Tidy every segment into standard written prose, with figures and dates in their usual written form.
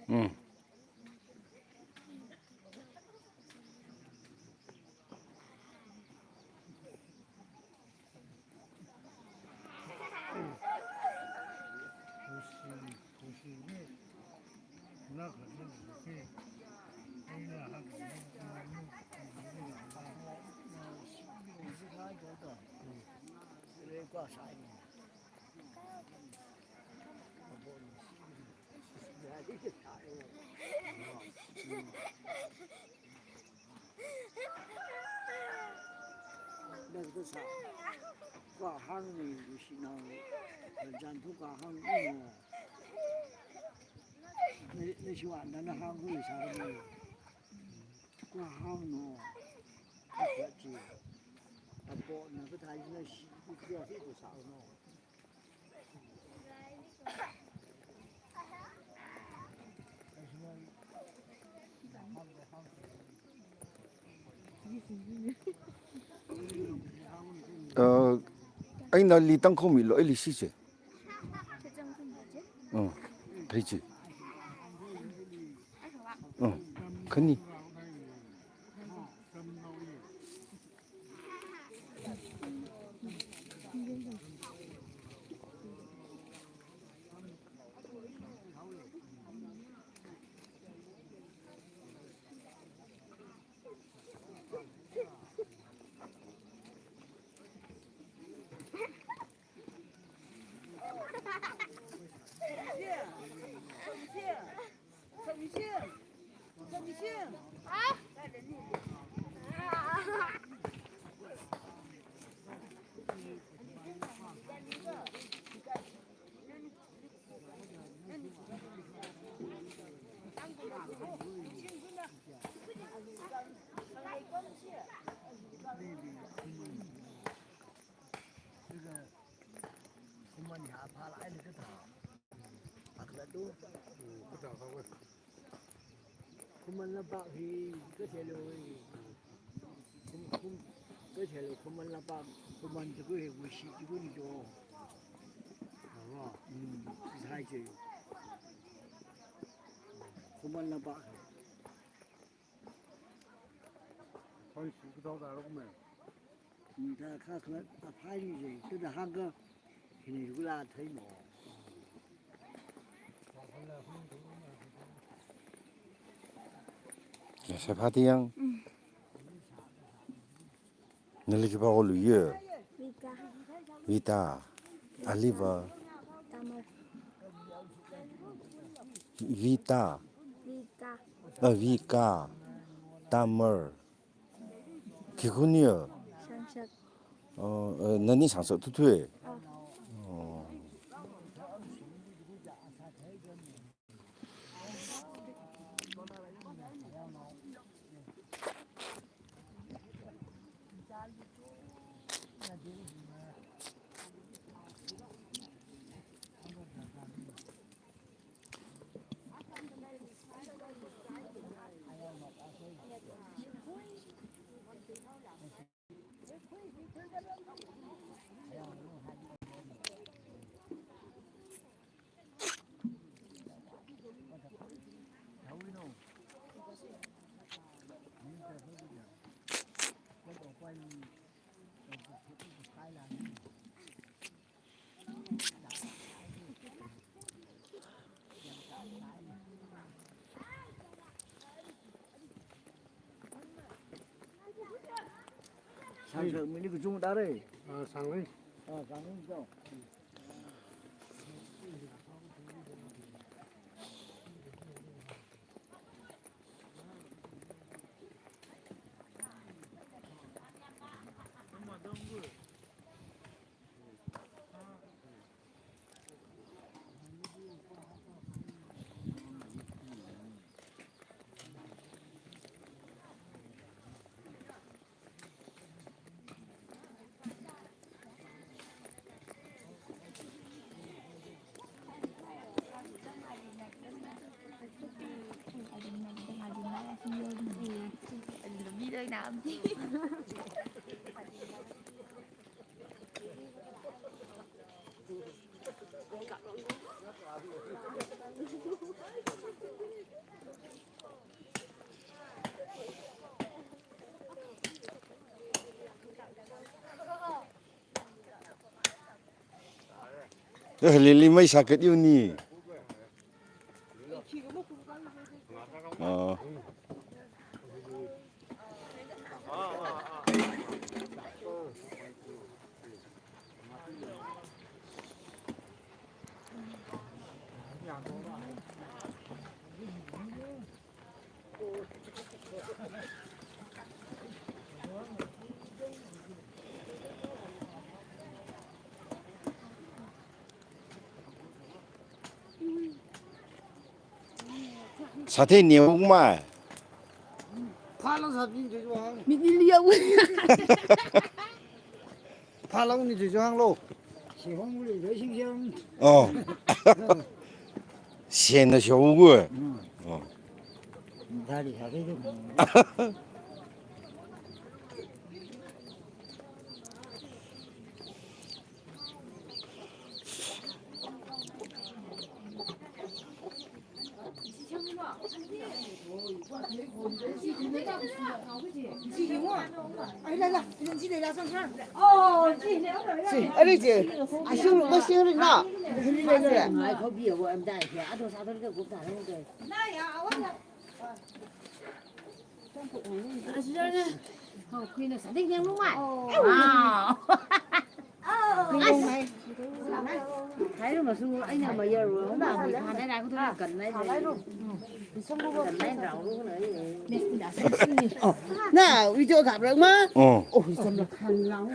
응. 그 사, 과 항이 시나, 전투 과 항이 뭐, 내 시와 나는 항이 사람이, 과 항노, 그렇지. 아빠 나그 다니는 시, 그거 해도 사노. anh nói lý tăng không bị lỗi lý gì chứ? 되지. 크니. Mình là bác thì có thể là không có thể là không mình là bác không mình chỉ có thể vui sĩ chỉ có đi đâu, sai chứ không mình là bác thôi cái đó là lúc này người ta khác là phải như vậy tức là hai cái thì này cũng là thấy nó sẽ phát tiếng. Nếu như bao lưỡi, vita, olive, vita, vika, tamer, 기훈이요. 너니 상서 투투해. 상서 mình cái chung đã đây sang đấy sang đấy sao đi đây làm gì 릴리 마이 사켓 유니. 어. 사태 내용마. 파란 사진 제조항. 미리려고. 파란 니 제조항로. 시황물이 더 싱싱. 어.鲜的小乌龟。 어. 다리 잘해줘. 어디 지? 아 시험 뭐 시험을 나? ai có bia của em trai thì ăn đồ sao thôi cũng tả không được. Khuyên là sẽ thích em lúc mày. Wow. Thấy rồi mà xu anh nào mà giờ rồi không bảo người ta đây này có tôi cần đây rồi. Cần đây rau luôn này. 나 우리 저 가버려 마. 어. 오 좀 한 랑.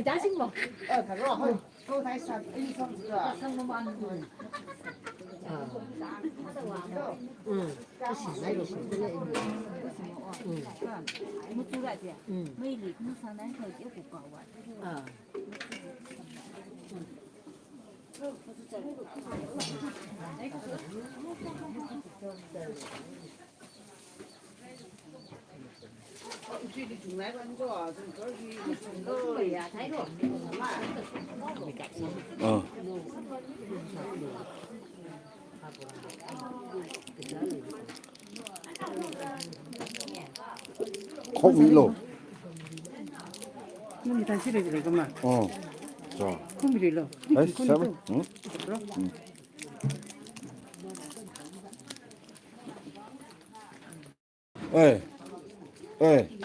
짜증 뭐. 가버려. 또 다시 사. 이 섬지가. Một chú lại kìa. Mấy lịch nó sang đấy thời tiết của cậu ạ. Thấy rồi. 어. 코밀로. 놈이 다 싫어 그래 그만. 어. 자. 콤비리로. 아이, 잡아. 응? 에이. 에이.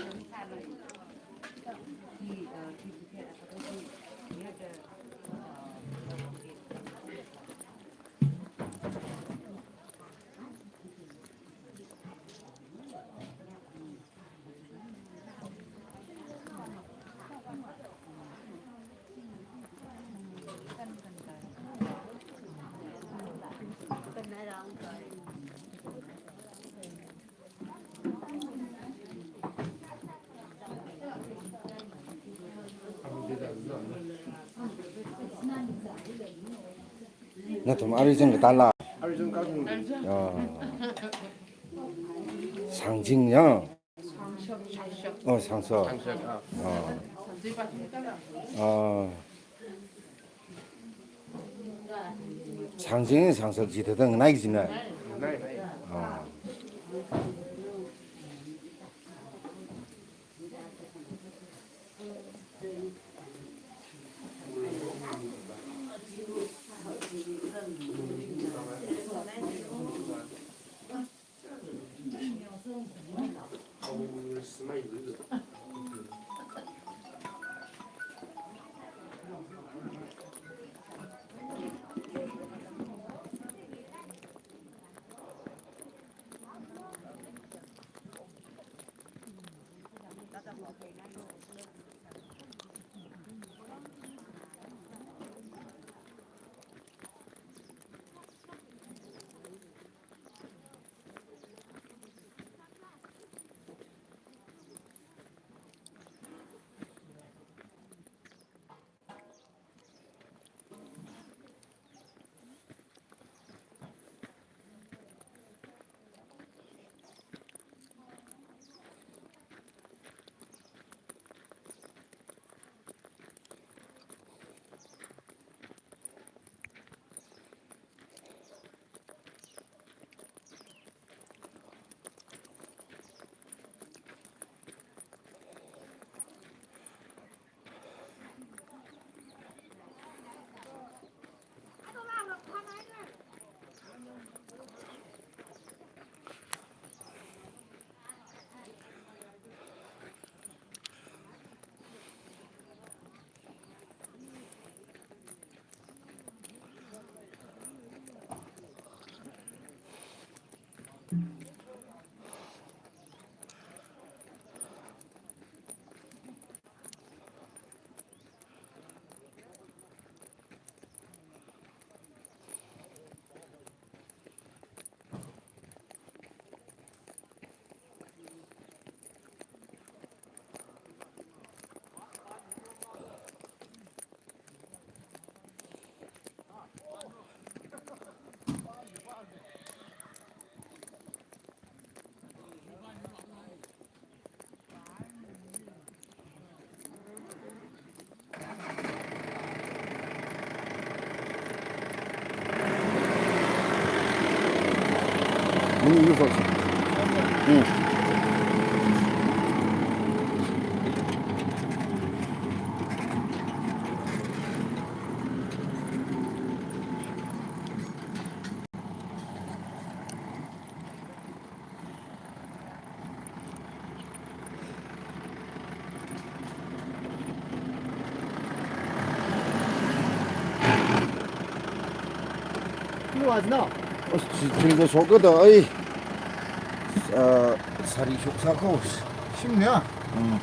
나좀 아리정도 달라. 아리전 까준 상징령. 상석. 장색 아 상징의 상석 지대등 나이지네. 네 이거 응. 이거 왔나? 지금 속거든. 어이. 살이 촉사고. 쉽네. 응.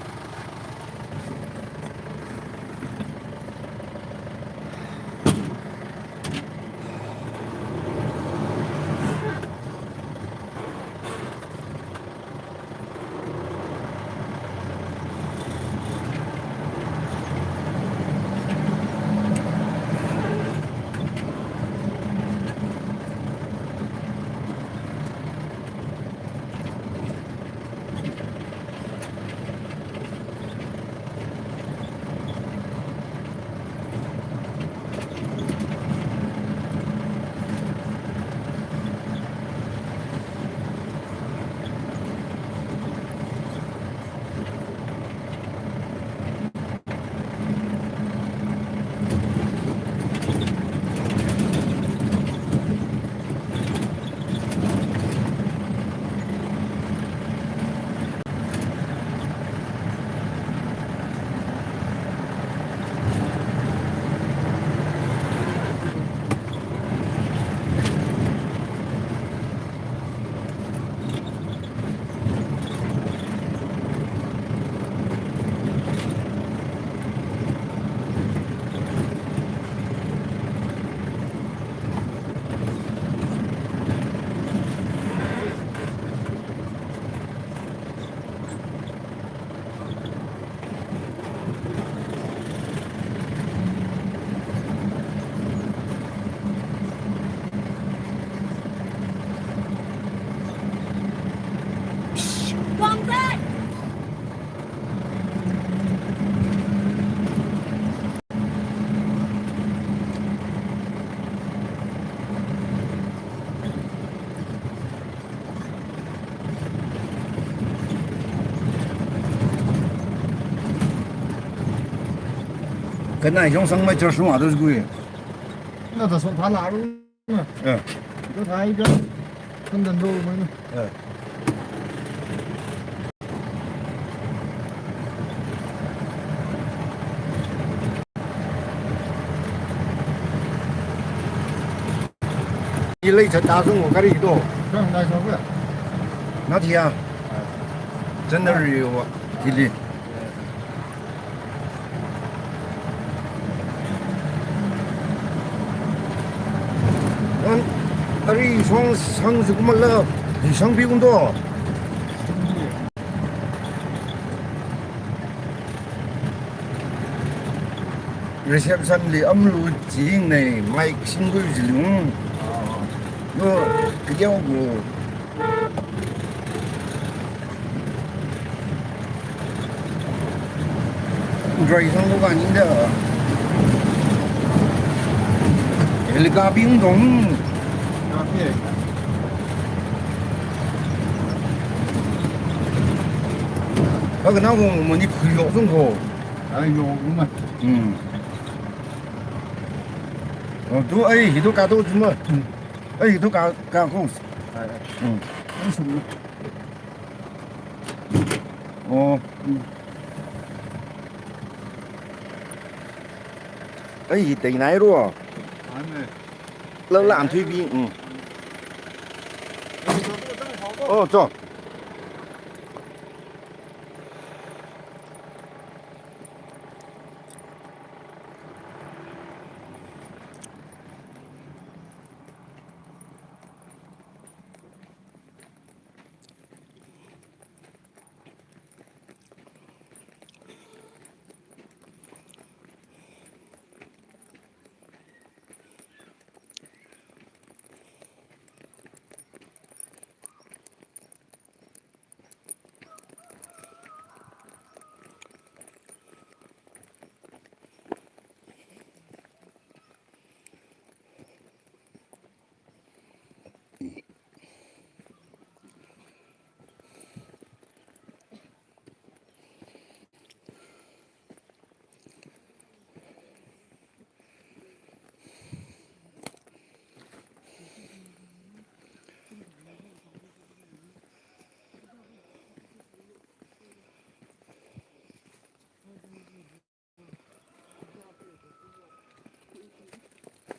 跟南乡省买点什么都是贵。那他说他哪路呢？嗯，就他一个很多都没呢。嗯。一类车大众我看里多，这样来说不？那天啊，真的是有啊，体力。那一双上是我们了，一双比我多。reception li amru jing này mai xin gửi gì luôn nó cái dấu của rồi xong nó vào những đó cái là biến động cái nào cũng mình đi khử dụng xong rồi ai dùng mà 또 에이 이도 가도 좀 에이 이도 가고 에이 tỷ này rồi lâu làm thuê bi 좀.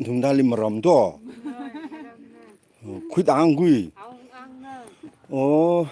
등달리 말함도 퀴당구이 ông ăn 어